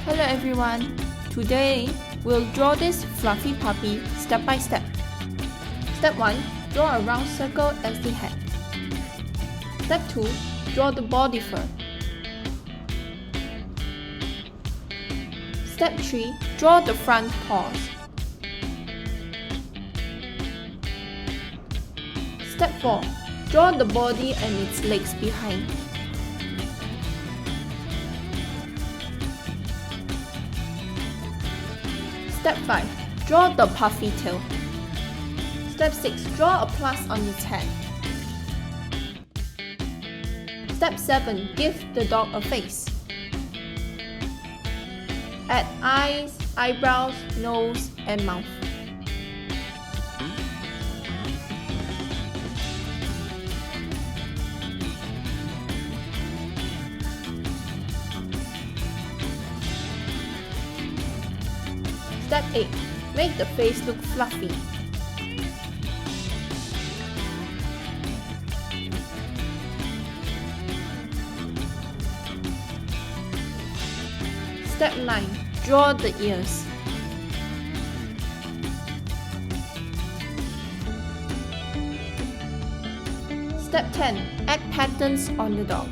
Hello everyone! Today, we'll draw this fluffy puppy step by step. Step 1. Draw a round circle as the head. Step 2. Draw the body fur. Step 3. Draw the front paws. Step 4. Draw the body and its legs behind. Step 5. Draw the puffy tail. Step 6. Draw a plus on its head. Step 7. Give the dog a face. Add eyes, eyebrows, nose, and mouth. Step 8. Make the face look fluffy. Step 9. Draw the ears. Step 10. Add patterns on the dog.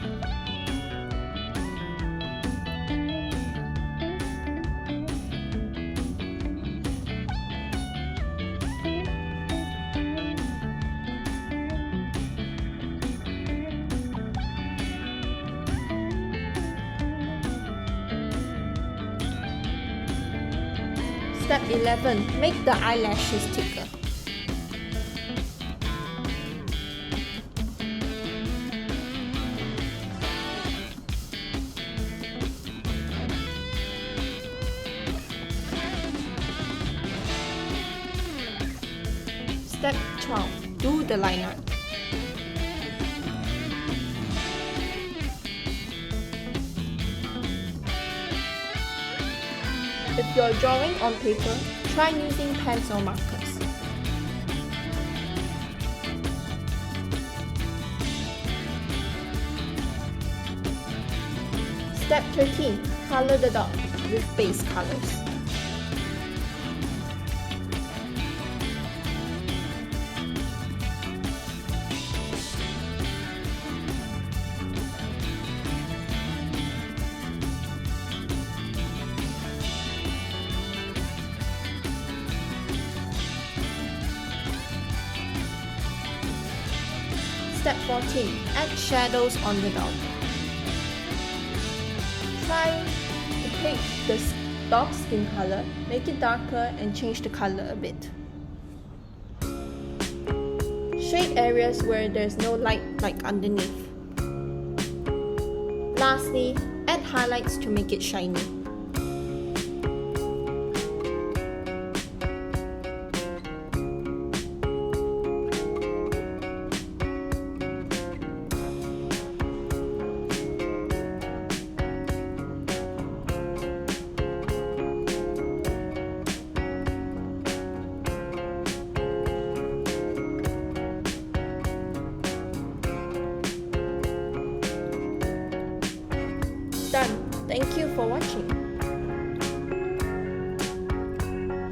Step 11. Make the eyelashes thicker. Step 12. Do the line art. If you're drawing on paper, try using pens or markers. Step 13. Color the dog with base colors. Step 14. Add shadows on the dog. Try to take the dog's skin color, make it darker and change the color a bit. Shade areas where there's no light like underneath. Lastly, add highlights to make it shiny. Done. Thank you for watching.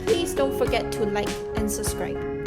Please don't forget to like and subscribe.